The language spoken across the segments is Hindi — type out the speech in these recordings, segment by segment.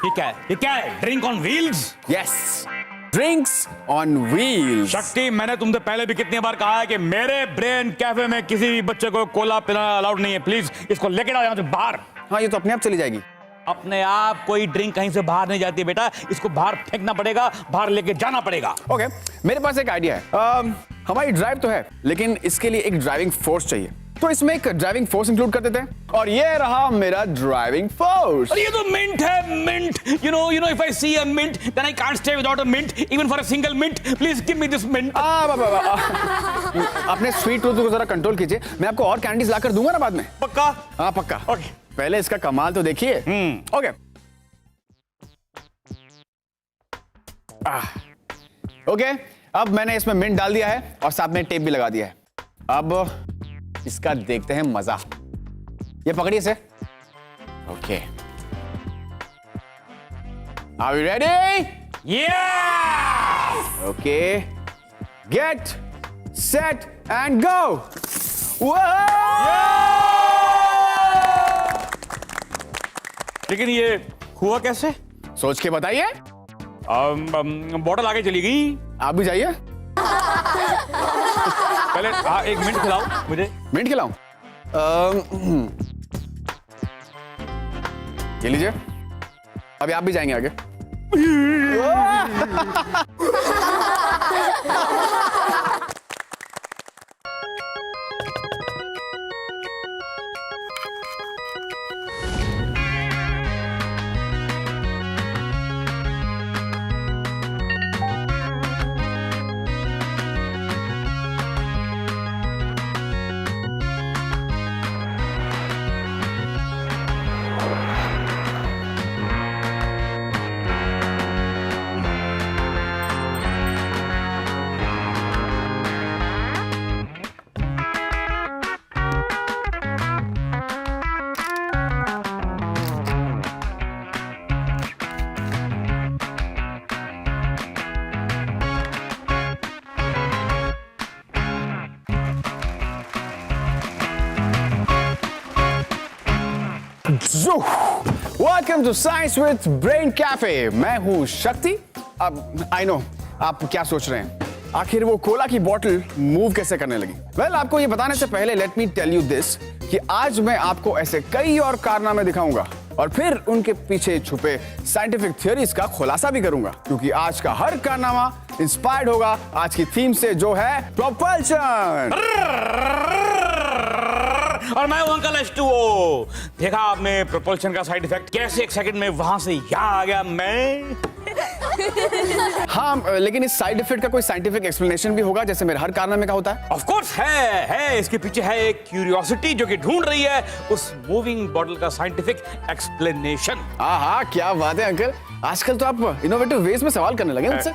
ये क्या है? Drink on wheels? Yes, drinks on wheels. शक्ति, मैंने तुमसे पहले भी कितनी बार कहा है कि मेरे ब्रेन कैफे में किसी भी बच्चे को कोला पीना अलाउड नहीं है। प्लीज इसको लेके जाओ यहाँ से बाहर। हाँ, ये तो अपने आप चली जाएगी। अपने आप कोई ड्रिंक कहीं से बाहर नहीं जाती बेटा, इसको बाहर फेंकना पड़ेगा, बाहर लेके जाना पड़ेगा। ओके, मेरे पास एक आइडिया है। हमारी ड्राइव तो है, लेकिन इसके लिए एक ड्राइविंग फोर्स चाहिए, तो इसमें एक ड्राइविंग फोर्स इंक्लूड कर देते हैं। और ये रहा मेरा ड्राइविंग फोर्स। और ये तो मिंट है, mint. You know, if I see a mint, then I can't stay without a mint, even for a single mint. Please give me this mint. अपने स्वीट टूथ को जरा कंट्रोल कीजिए, मैं आपको और कैंडीज लाकर दूंगा ना बाद में। पक्का? हाँ पक्का। ओके। पहले इसका कमाल तो देखिए। ओके। ओके, अब मैंने इसमें मिंट डाल दिया है और साथ में टेप भी लगा दिया है। अब इसका देखते हैं मजा। ये पकड़िए इसे। Okay, are you ready? Yes! Okay, get set and go. लेकिन ये हुआ कैसे? सोच के बताइए। बॉटल आगे चली गई। आप भी जाइए। पहले एक मिनट खिलाओ मुझे। मिनट खिलाऊं? ये लीजिए, अभी आप भी जाएंगे आगे। Welcome to science with brain cafe. मैं हूं शक्ति। अब आई नो आप क्या सोच रहे हैं, आखिर वो कोला की बोतल मूव कैसे करने लगी। वेल, आपको ये बताने से पहले let me tell you this कि आज मैं आपको ऐसे कई और कारनामे दिखाऊंगा और फिर उनके पीछे छुपे साइंटिफिक थ्योरीज का खुलासा भी करूंगा, क्योंकि आज का हर कारनामा इंस्पायर्ड होगा आज की थीम से, जो है प्रोपल्शन। और मैं हूं अंकल H2O। देखा आपने प्रोपल्शन का साइड इफेक्ट कैसे? एक सेकंड में वहां से यहां आ गया मैं। हाँ, लेकिन इस साइड इफेक्ट का कोई साइंटिफिक एक्सप्लेनेशन भी होगा, जैसे मेरे हर कारनामे का होता है। ऑफ कोर्स है। इसके पीछे है एक क्यूरियोसिटी जो कि ढूंढ रही है उस मूविंग बॉटल का साइंटिफिक एक्सप्लेनेशन। हाँ, क्या बात है अंकल, आजकल तो आप इनोवेटिव वेज में सवाल करने लगे मुझसे।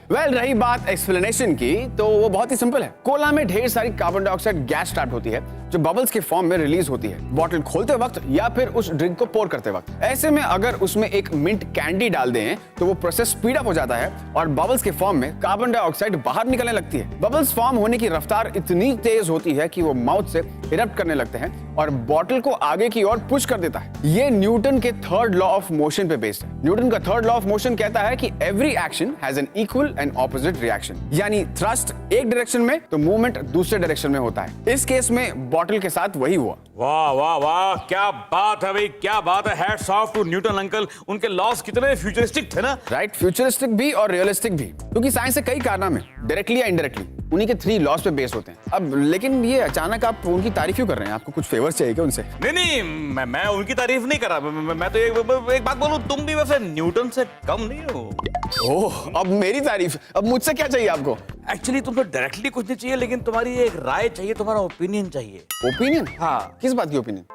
वेल, रही बात एक्सप्लेनेशन की, तो वो बहुत ही सिंपल है। कोला में ढेर सारी कार्बन डाइऑक्साइड गैस स्टार्ट होती है, जो बबल्स के फॉर्म में रिलीज होती है बॉटल खोलते वक्त या फिर उस ड्रिंक को पोर करते वक्त। ऐसे में अगर उसमें एक मिंट कैंडी डाल दें तो वो प्रोसेस स्पीड अप हो जाता है और बबल्स के फॉर्म में कार्बन डाइऑक्साइड बाहर निकलने लगती है। बबल्स फॉर्म होने की रफ्तार इतनी तेज होती है कि वो माउथ से इरप्ट करने लगते हैं और बॉटल को आगे की ओर पुश कर देता है। ये न्यूटन के थर्ड लॉ ऑफ मोशन पे बेस्ड है। न्यूटन का थर्ड लॉ ऑफ मोशन कहता है कि every action has an equal and opposite reaction, यानी थ्रस्ट एक डायरेक्शन में तो मूवमेंट दूसरे डायरेक्शन में होता है। इस केस में बॉटल के साथ वही हुआ। वाह वाह वाह, क्या बात है भाई, क्या बात है। Hats off to Newton uncle. उनके लॉस कितने फ्यूचरिस्टिक थे ना। राइट, फ्यूचरिस्टिक भी और रियलिस्टिक भी, क्योंकि साइंस से कई कारनामे डायरेक्टली या इनडायरेक्टली उन्हीं के 3 लॉस पे बेस्ड होते हैं। अब लेकिन ये अचानक आप उनकी तारीफ क्यों कर रहे हैं? आपको कुछ फेवर चाहिए क्या उनसे? नहीं, मैं उनकी तारीफ नहीं कर रहा। मैं तो एक बात बोलूं, तुम भी वैसे न्यूटन से कम नहीं हो। ओह, अब मेरी तारीफ, अब मुझसे क्या चाहिए आपको? एक्चुअली तुमको डायरेक्टली कुछ नहीं चाहिए, लेकिन तुम्हारी एक राय चाहिए, तुम्हारा ओपिनियन चाहिए। ओपिनियन? हाँ। किस बात की ओपिनियन?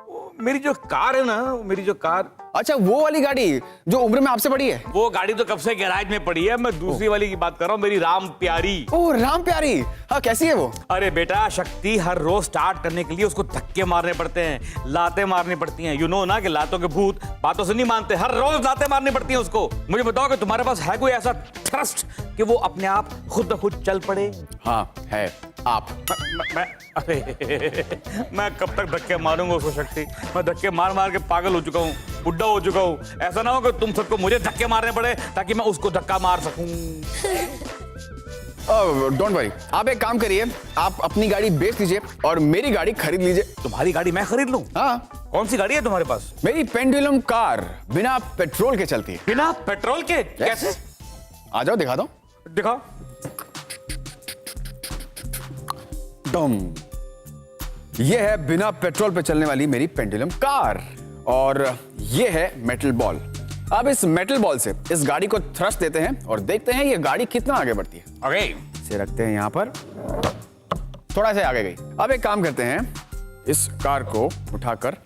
मेरी जो कार है ना, मेरी जो कार। अच्छा, वो वाली गाड़ी जो उम्र में आपसे बड़ी है? वो गाड़ी तो कब से गैराज में पड़ी है। मैं दूसरी वाली की बात कर रहा हूँ, मेरी राम प्यारी। ओह, राम प्यारी। हाँ, कैसी है वो? अरे बेटा, शक्ति हर रोज स्टार्ट करने के लिए उसको धक्के मारने पड़ते हैं, लातें मारनी पड़ती हैं। यू नो ना कि लातों के भूत बातों से नहीं मानते। हर रोज लातें मारनी पड़ती हैं उसको। मुझे बताओ कि तुम्हारे पास है कोई ऐसा थ्रस्ट कि वो अपने आप खुद ब खुद चल पड़े? हाँ है, आप। मैं कब तक धक्के मारूंगा उसको शक्ति? मैं धक्के मार मार के पागल हो चुका हूँ, बुढ़ा हो चुका हूँ। ऐसा ना हो कि तुम सबको मुझे धक्के मारने पड़े ताकि मैं उसको धक्का मार सकूं। डोंट वरी, आप एक काम करिए, आप अपनी गाड़ी बेच दीजिए और मेरी गाड़ी खरीद लीजिए। तुम्हारी गाड़ी मैं खरीद लूं? हाँ, कौन सी गाड़ी है तुम्हारे पास? मेरी पेंडुलम कार बिना पेट्रोल के चलती है। बिना पेट्रोल के? कैसे? आ जाओ दिखा दो। दिखाओ। डम। ये है बिना पेट्रोल पे चलने वाली मेरी पेंडुलम कार और ये है मेटल बॉल। अब इस मेटल बॉल से इस गाड़ी को थ्रस्ट देते हैं और देखते हैं ये गाड़ी कितना आगे बढ़ती है। ओके। इसे रखते हैं यहाँ पर, थोड़ा सा आगे गई। अब एक काम करते हैं, इस कार को उठाकर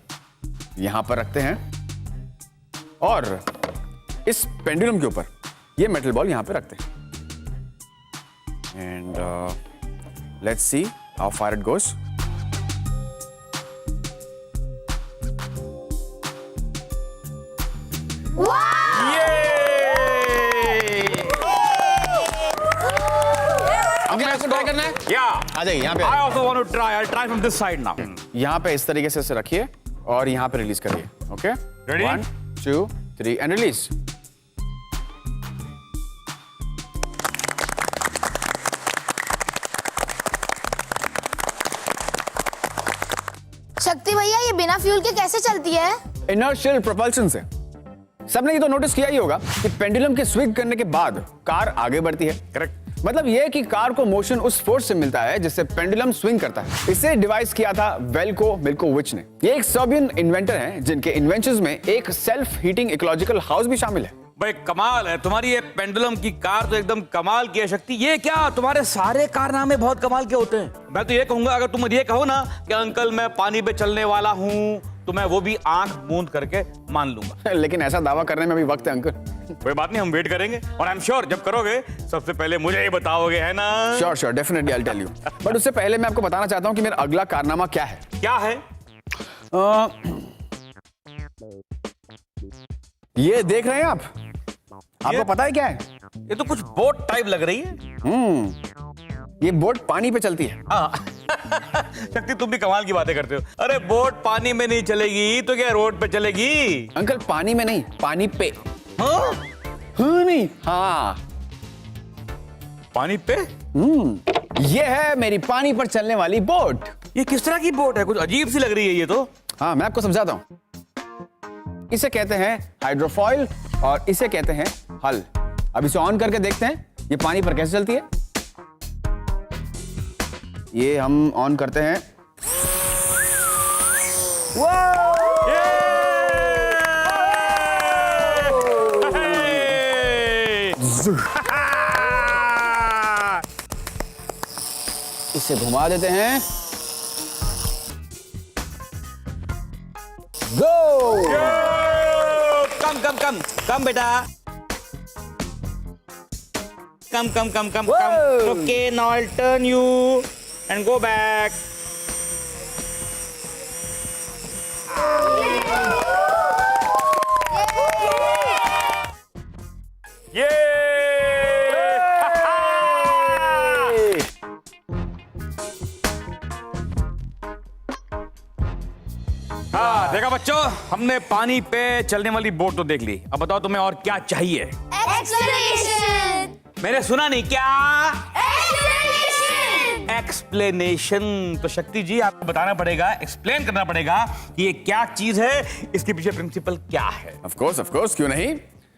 यहाँ पर रखते हैं और इस पेंडुलम के ऊपर ये मेटल बॉल यहाँ पे रखते हैं and let's see how far it goes. Try करना है? या आ जाइए यहाँ पे। I also want to try. I'll try from this side now. यहाँ पे इस तरीके से इसे रखिए और यहाँ पे रिलीज करिए। Okay, Ready? 1 2 3 and release. शक्ति भैया, ये बिना फ्यूल के कैसे चलती है? इनर्शियल प्रोपल्शन से। सबने ये तो नोटिस किया ही होगा कि पेंडुलम के स्विंग करने के बाद कार आगे बढ़ती है। करेक्ट। मतलब यह कि कार को मोशन उस फोर्स से मिलता है जिससे पेंडुलम स्विंग करता है। इसे डिवाइस किया था वेल्को मिल्कोविच ने। ये एक सर्बियन इन्वेंटर हैं जिनके इन्वेंशंस में एक सेल्फ हीटिंग इकोलॉजिकल हाउस भी शामिल है। भाई कमाल है तुम्हारी ये पेंडुलम की कार, तो एकदम कमाल की है शक्ति। ये क्या तुम्हारे सारे कारनामे बहुत कमाल के होते हैं। मैं तो ये कहूंगा, अगर तुम मुझे ये कहो ना कि अंकल मैं पानी पे चलने वाला हूँ, तो मैं वो भी आंख मूंद करके मान लूंगा। लेकिन ऐसा दावा करने में भी वक्त है अंकल। कोई बात नहीं, हम वेट करेंगे और आई एम श्योर जब करोगे सबसे पहले मुझे ही बताओगे, है ना? Sure definitely I will tell you. But उससे पहले मैं आपको बताना चाहता हूँ कि मेरा अगला कारनामा क्या है। क्या है? ये देख रहे हैं आप? आपको पता है क्या है? ये तो कुछ बोट टाइप लग रही है। ये बोट पानी पे चलती है। शक्ति तुम भी कमाल की बातें करते हो। अरे बोट पानी में नहीं चलेगी तो क्या रोड पे चलेगी? अंकल पानी में नहीं, पानी पे। हाँ? हाँ नहीं, हाँ पानी पे? ये है मेरी पानी पर चलने वाली बोट। ये किस तरह की बोट है? कुछ अजीब सी लग रही है ये तो। हाँ मैं आपको समझाता हूँ। इसे कहते हैं हाइड्रोफॉइल और इसे कहते हैं हल। अब इसे ऑन करके देखते हैं ये पानी पर कैसे चलती है। ये हम ऑन करते हैं। इसे घुमा देते हैं। गो! कम बेटा, come. Okay, now I will turn you and go back. ये हाँ देखा बच्चों, हमने पानी पे चलने वाली बोट तो देख ली। अब बताओ तुम्हें और क्या चाहिए? एक्सप्लेनेशन। मैंने सुना नहीं, क्या? एक्सप्लेनेशन। एक्सप्लेनेशन। तो शक्ति जी आपको बताना पड़ेगा, एक्सप्लेन करना पड़ेगा कि ये क्या चीज है, इसके पीछे प्रिंसिपल क्या है। ऑफ कोर्स, क्यों नहीं।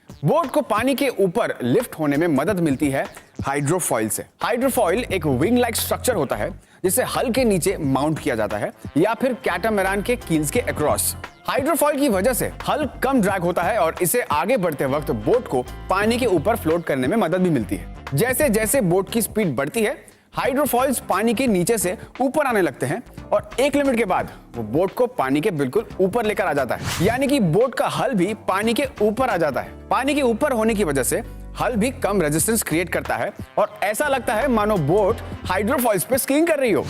बोट को पानी के ऊपर लिफ्ट होने में मदद मिलती है हाइड्रोफॉइल से। हाइड्रोफॉइल एक विंग लाइक स्ट्रक्चर होता है जिसे हल के नीचे माउंट किया जाता है या फिर कैटामैरान के कील्स के अक्रॉस। हाइड्रोफॉइल की वजह से हल कम ड्रैग होता है और इसे आगे बढ़ते वक्त बोट को पानी के ऊपर फ्लोट करने में मदद भी मिलती है। जैसे जैसे बोट की स्पीड बढ़ती है, हाइड्रोफॉइल्स पानी के नीचे से ऊपर आने लगते हैं और एक लिमिट के बाद वो बोट को पानी के बिल्कुल ऊपर लेकर आ जाता है। यानी कि बोट का हल भी पानी के ऊपर आ जाता है। पानी के ऊपर होने की वजह से हल भी कम रेजिस्टेंस क्रिएट करता है और ऐसा लगता है मानो बोट हाइड्रोफॉइल्स पे स्कीइंग कर रही हो।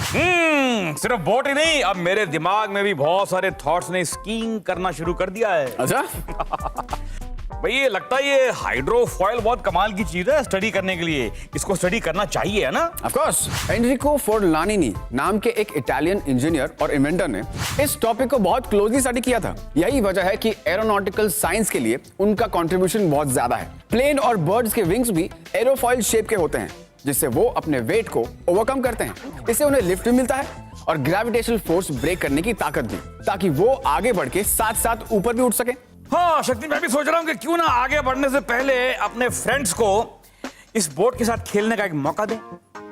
सिर्फ बोट ही नहीं, अब मेरे दिमाग में भी बहुत सारे थॉट्स ने स्कीइंग करना शुरू कर दिया है। अच्छा भाई ये लगता है ये हाइड्रोफॉयल बहुत कमाल की चीज है स्टडी करने के लिए, इसको स्टडी करना चाहिए, है ना? Of course. एनरिको फोर्लानिनी नाम के एक इटालियन इंजीनियर और इन्वेंटर ने इस टॉपिक को बहुत क्लोजली स्टडी किया था। यही वजह है कि एरोनॉटिकल साइंस के लिए उनका कंट्रीब्यूशन बहुत ज्यादा है। प्लेन और बर्ड्स के विंग्स भी एरोफॉयल शेप के होते हैं, जिससे वो अपने वेट को ओवरकम करते हैं। इससे उन्हें लिफ्ट भी मिलता है और ग्रेविटेशनल फोर्स ब्रेक करने की ताकत भी, ताकि वो आगे बढ़ के साथ साथ ऊपर भी उठ सके। हाँ शक्ति, मैं भी सोच रहा हूँ कि क्यों ना आगे बढ़ने से पहले अपने फ्रेंड्स को इस बोट के साथ खेलने का एक मौका दें।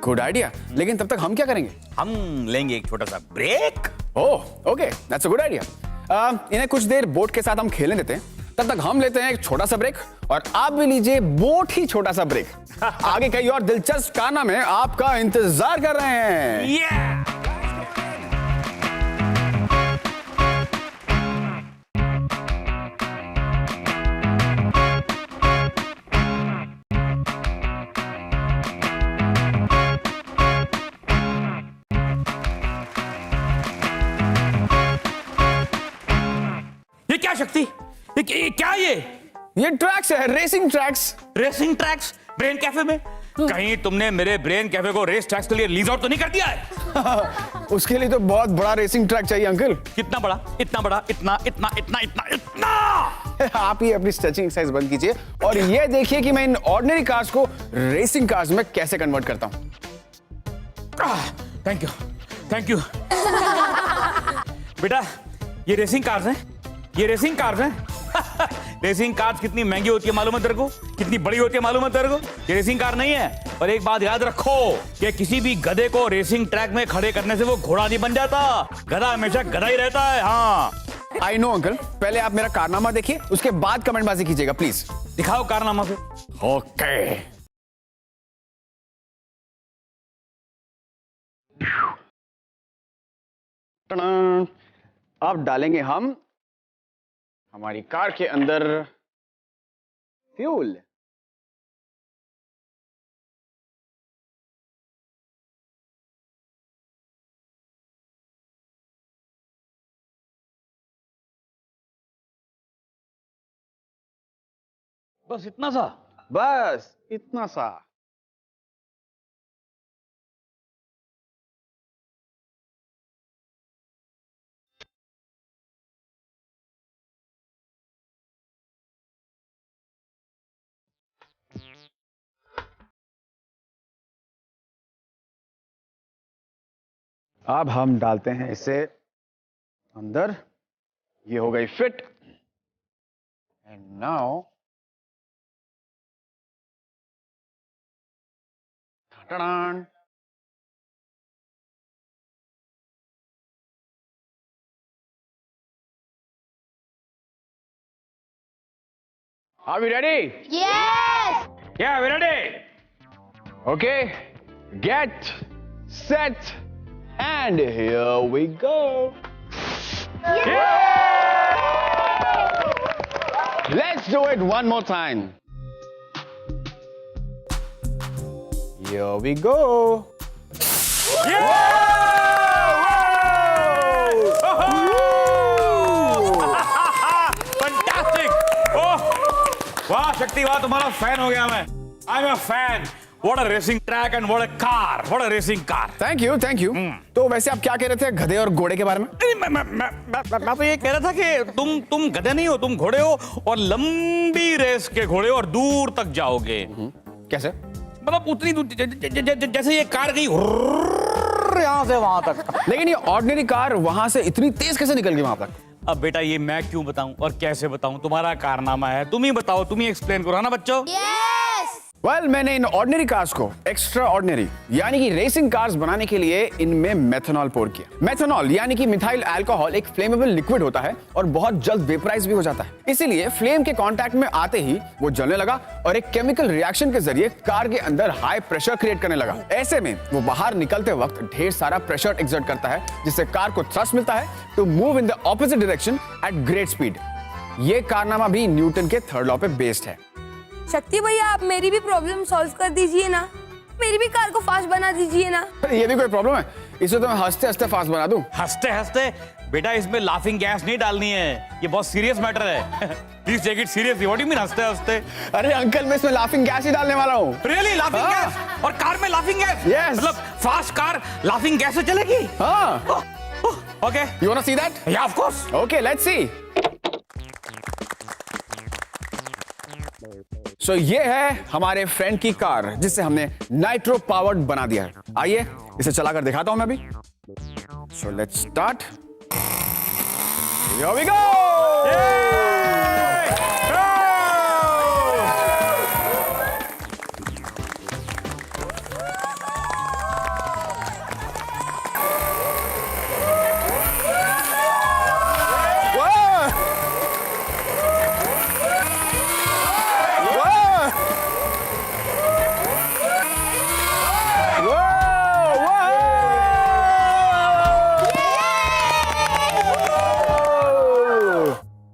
गुड आइडिया, लेकिन तब तक हम क्या करेंगे? हम लेंगे एक छोटा सा break. Oh okay, that's a good idea. इन्हें कुछ देर बोट के साथ हम खेलने देते हैं, तब तक हम लेते हैं एक छोटा सा ब्रेक और आप भी लीजिए बोट ही छोटा सा ब्रेक। आगे कई और दिलचस्प कारनामे आपका इंतजार कर रहे हैं। Yeah! ये क्या शक्ति, ये क्या ये ट्रैक्स है, racing tracks. Racing tracks brain cafe में? कहीं तुमने मेरे ब्रेन कैफे को रेस ट्रैक्स के लिए लीज आउट तो नहीं कर दिया है? उसके लिए तो बहुत बड़ा रेसिंग ट्रैक चाहिए अंकल। कितना बड़ा? इतना बड़ा? इतना इतना इतना इतना इतना? आप ही अपनी स्ट्रेचिंग एक्सरसाइज बंद कीजिए और ये देखिए कि मैं इन ऑर्डिनरी कार्स को रेसिंग कार्स में कैसे कन्वर्ट करता हूँ। Thank you, thank you. बेटा ये रेसिंग कार्स हैं, ये रेसिंग कार्स हैं। रेसिंग कार्स कितनी महंगी होती है मालूम है तेरे को? कितनी बड़ी होती है मालूम है तेरे को? ये रेसिंग कार नहीं है। और एक बात याद रखो कि किसी भी गधे को रेसिंग ट्रैक में खड़े करने से वो घोड़ा नहीं बन जाता। गधा हमेशा गधा ही रहता है। हाँ आई नो अंकल, पहले आप मेरा कारनामा देखिए, उसके बाद कमेंटबाजी कीजिएगा प्लीज। दिखाओ कारनामा से। ओके। अब डालेंगे हम हमारी कार के अंदर फ्यूल। बस इतना सा? बस इतना सा। अब हम डालते हैं इसे अंदर। ये हो गई fit. And now ta-da! Are we ready? Yes! Yeah, we're ready. Okay, get set and here we go. Let's do it one more time. Here we go. Fantastic! Oh, वाह शक्ति, वाह, तुम्हारा फैन हो गया मैं। I'm a fan. What a racing track and what a car. What a racing car. Thank you, thank you. तो वैसे आप क्या कह रहे थे गधे और घोड़े के बारे में? मैं तो ये कह रहा था कि तुम गधे नहीं हो, तुम घोड़े हो और लंबी रेस के घोड़े और दूर तक जाओगे। कैसे? मतलब उतनी दूर जैसे ये कार गई यहाँ से वहां तक। लेकिन ये ऑर्डिनरी कार वहां से इतनी तेज कैसे निकल गई वहां तक? अब बेटा ये मैं क्यों बताऊं और कैसे बताऊं? तुम्हारा कारनामा है, तुम ही बताओ, तुम ही एक्सप्लेन करो ना बच्चों। Yes! वेल मैंने इन ऑर्डिनरी कार्स को एक्स्ट्रा ऑर्डिनरी यानी कि रेसिंग कार्स बनाने के लिए इनमें मेथनॉल पोर किया। मेथनॉल यानी कि मिथाइल अल्कोहल एक फ्लेमेबल लिक्विड होता है और बहुत जल्द वेपराइज भी हो जाता है। इसीलिए फ्लेम के कांटेक्ट में आते ही वो जलने लगा और एक केमिकल रिएक्शन के जरिए कार के अंदर हाई प्रेशर क्रिएट करने लगा। ऐसे में वो बाहर निकलते वक्त ढेर सारा प्रेशर एक्सर्ट करता है, जिससे कार को थ्रस्ट मिलता है to move in the opposite direction at great speed. ये कारनामा भी न्यूटन के थर्ड लॉ पे बेस्ड है। शक्ति भैया, आप मेरी भी प्रॉब्लम सॉल्व कर दीजिए ना, मेरी भी कार को फास्ट बना दीजिए ना। ये भी कोई प्रॉब्लम है? इसे तो मैं हंसते हंसते फास्ट बना दूं। हंसते हंसते बेटा इसमें लाफिंग गैस नहीं डालनी है, ये बहुत सीरियस मैटर है। Please take it seriously. What do you mean हंसते हंसते? अरे अंकल, मैं इसमें लाफिंग गैस ही डालने वाला हूँ। रियली लाफिंग हाँ। गैस? और कार में लाफिंग गैस? Yes. मतलब फास्ट कार लाफिंग गैस से चलेगी? हाँ। Okay, You wanna see that? या of course. Okay, let's see. So ये है हमारे फ्रेंड की कार जिसे हमने नाइट्रो पावर्ड बना दिया है। आइए इसे चलाकर दिखाता हूं मैं अभी। So let's start. Here we go.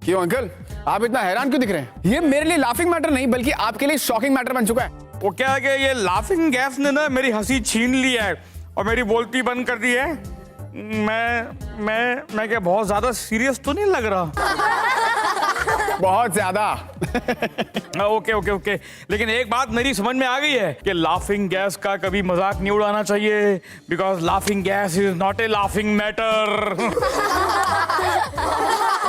क्यों अंकल, आप इतना हैरान क्यों दिख रहे हैं? ये मेरे लिए लाफिंग मैटर नहीं बल्कि आपके लिए शॉकिंग मैटर बन चुका है। वो क्या है कि ये लाफिंग गैस ने ना मेरी हंसी छीन ली है और मेरी बोलती बंद कर दी है। मैं क्या बहुत ज्यादा सीरियस तो नहीं लग रहा? बहुत ज्यादा। ओके ओके ओके, लेकिन एक बात मेरी समझ में आ गई है कि लाफिंग गैस का कभी मजाक नहीं उड़ाना चाहिए, because laughing gas is not a laughing matter.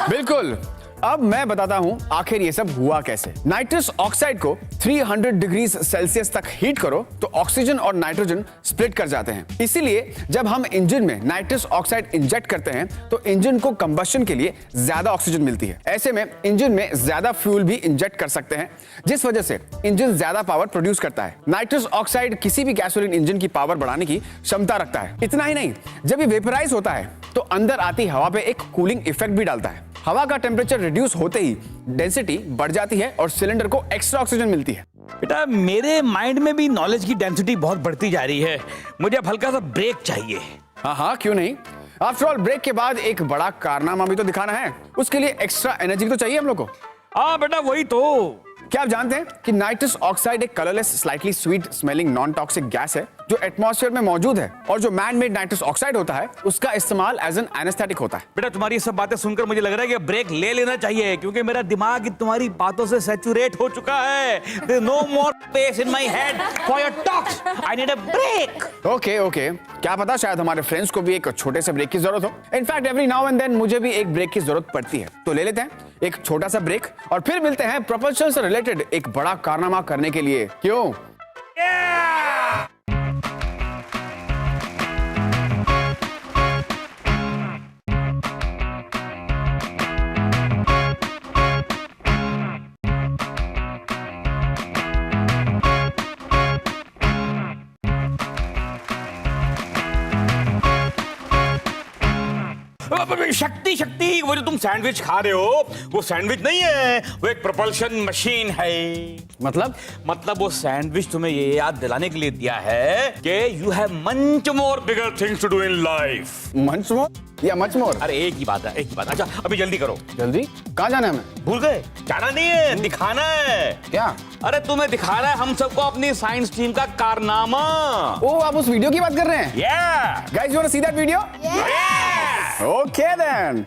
बिल्कुल। अब मैं बताता हूं आखिर ये सब हुआ कैसे। नाइट्रस ऑक्साइड को 300 डिग्री सेल्सियस तक हीट करो तो ऑक्सीजन और नाइट्रोजन स्प्लिट कर जाते हैं। इसीलिए जब हम इंजन में नाइट्रस ऑक्साइड इंजेक्ट करते हैं तो इंजन को कंबशन के लिए ज्यादा ऑक्सीजन मिलती है। ऐसे में इंजन में ज्यादा फ्यूल भी इंजेक्ट कर सकते हैं, जिस वजह से इंजन ज्यादा पावर प्रोड्यूस करता है। नाइट्रस ऑक्साइड किसी भी गैसोलीन इंजन की पावर बढ़ाने की क्षमता रखता है। इतना ही नहीं, जब ये वेपराइज होता है तो अंदर आती हवा पे एक कूलिंग इफेक्ट भी डालता है। हवा का टेम्परेचर रिड्यूस होते ही डेंसिटी बढ़ जाती है और सिलेंडर को एक्स्ट्रा ऑक्सीजन मिलती है। बेटा मेरे माइंड में भी नॉलेज की डेंसिटी बहुत बढ़ती जा रही है, मुझे अब हल्का सा ब्रेक चाहिए। हाँ हाँ, क्यों नहीं। आफ्टर ऑल ब्रेक के बाद एक बड़ा कारनामा भी तो दिखाना है, उसके लिए एक्स्ट्रा एनर्जी तो चाहिए हम लोग को। हाँ बेटा वही तो। क्या आप जानते हैं कि नाइट्रस ऑक्साइड एक colourless slightly sweet smelling non toxic gas है जो एटमॉस्फेयर में मौजूद है, और जो मैन मेड नाइट्रस ऑक्साइड होता है उसका इस्तेमाल एज एन एनेस्थेटिक होता है। बेटा तुम्हारी सब बातें सुनकर मुझे लग रहा है कि ब्रेक ले लेना चाहिए, क्योंकि मेरा दिमाग तुम्हारी बातों से सैचुरेट हो चुका है। There is no more space in my head for your talks. I need a break. Okay okay, क्या पता शायद हमारे फ्रेंड्स को भी एक छोटे से ब्रेक की जरूरत हो। In fact every now and then मुझे भी एक ब्रेक की जरूरत पड़ती है, तो ले लेते हैं एक छोटा सा ब्रेक और फिर मिलते हैं प्रोपल्शन से रिलेटेड एक बड़ा कारनामा करने के लिए। क्यों? शक्ति शक्ति, वो जो तुम सैंडविच खा रहे हो वो सैंडविच नहीं है, वो एक प्रोपल्शन मशीन है। मतलब वो सैंडविच तुम्हें ये याद दिलाने के लिए दिया है कि you have much more bigger things to do in life. Much more या मच मोर? अरे एक ही बात है, एक ही बात। अच्छा अभी जल्दी करो। जल्दी? कहाँ जाना है हमें? भूल गए? जाना नहीं है, दिखाना है। क्या? अरे तुम्हें दिखाना है हम सबको अपनी साइंस टीम का कारनामा। ओ, आप उस वीडियो की बात कर रहे हैं? Yeah! Guys, you want to see that video? Yeah! Okay then.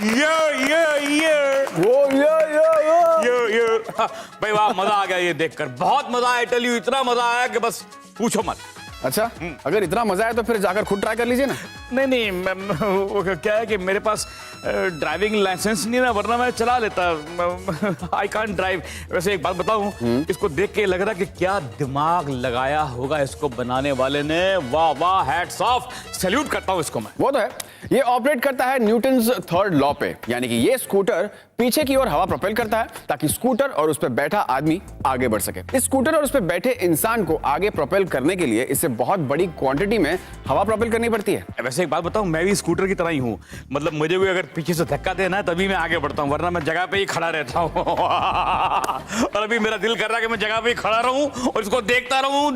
ये भाई वाह, मजा आ गया ये देखकर, बहुत मजा आया। टेल यू, इतना मजा आया कि बस पूछो मत। अच्छा, अगर इतना मजा है तो फिर जाकर खुद ट्राई कर लीजिए ना। नहीं, वो क्या है कि मेरे पास ड्राइविंग लाइसेंस नहीं है ना, वरना मैं चला लेता। I can't drive. वैसे एक बात बताऊं, इसको देख के लग रहा कि क्या दिमाग लगाया होगा इसको बनाने वाले ने। वाह वाह, हैट्स ऑफ, सैल्यूट करता हूं इसको मैं। वो तो है, ये ऑपरेट करता है न्यूटन्स थर्ड लॉ पे, यानी कि ये स्कूटर पीछे की ओर हवा प्रोपेल करता है ताकि स्कूटर और उस पर बैठा आदमी आगे बढ़ सके। इस स्कूटर और उस पर बैठे इंसान को आगे प्रोपेल करने के लिए इसे बहुत बड़ी क्वांटिटी में हवा प्रोपेल करनी पड़ती है। वैसे एक बात बताऊं, मैं भी स्कूटर की तरह ही हूं। मतलब मुझे भी अगर पीछे से धक्का देना तभी मैं आगे बढ़ता हूं, वरना मैं जगह पे ही खड़ा रहता हूं। और अभी मेरा दिल कर रहा है कि मैं जगह पे ही खड़ा रहूं और इसको देखता रहूं।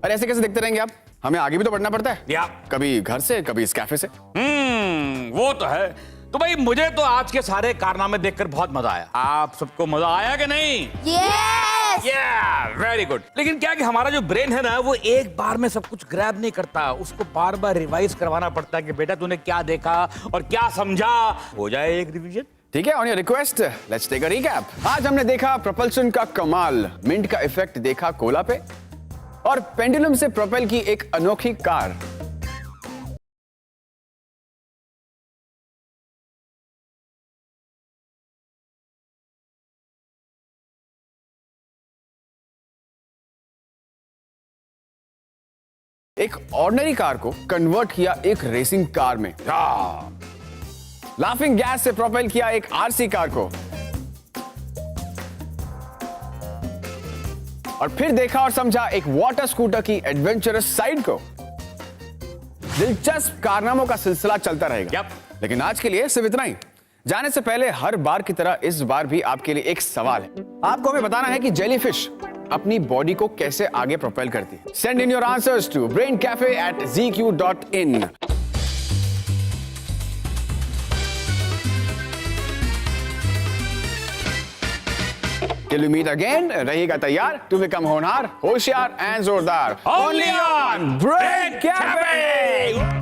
अरे ऐसे कैसे देखते रहेंगे आप? हमें आगे भी तो बढ़ना पड़ता है, या कभी घर से कभी इस कैफे से। वो तो है। तो भाई मुझे तो आज के सारे कारनामे देखकर बहुत मजा आया। आप सबको मजा आया कि नहीं? यस। Very good. लेकिन क्या कि हमारा जो ब्रेन है ना, वो एक बार में सब कुछ ग्रैब नहीं करता, उसको बार बार रिवाइज करवाना पड़ता है कि बेटा तूने क्या देखा और क्या समझा। हो जाए एक रिवीजन। ठीक है, on your request let's take a recap. आज हमने देखा प्रोपल्शन का कमाल, मिंट का इफेक्ट देखा कोला पे, और पेंडुलम से प्रोपेल की एक अनोखी कार। एक ऑर्डिनरी कार को कन्वर्ट किया एक रेसिंग कार में। लाफिंग गैस से प्रोपेल किया एक आरसी कार को, और फिर देखा और समझा एक वाटर स्कूटर की एडवेंचरस साइड को। दिलचस्प कारनामों का सिलसिला चलता रहेगा। लेकिन आज के लिए सिर्फ इतना ही। जाने से पहले हर बार की तरह इस बार भी आपके लिए एक सवाल है। आपको हमें बताना है कि जेलीफिश अपनी बॉडी को कैसे आगे प्रोपेल करती है। Send in your answers to braincafe@zq.in। Till we meet again, रहिएगा तैयार to become होनहार, होशियार एंड जोरदार। Only on Brain Cafe!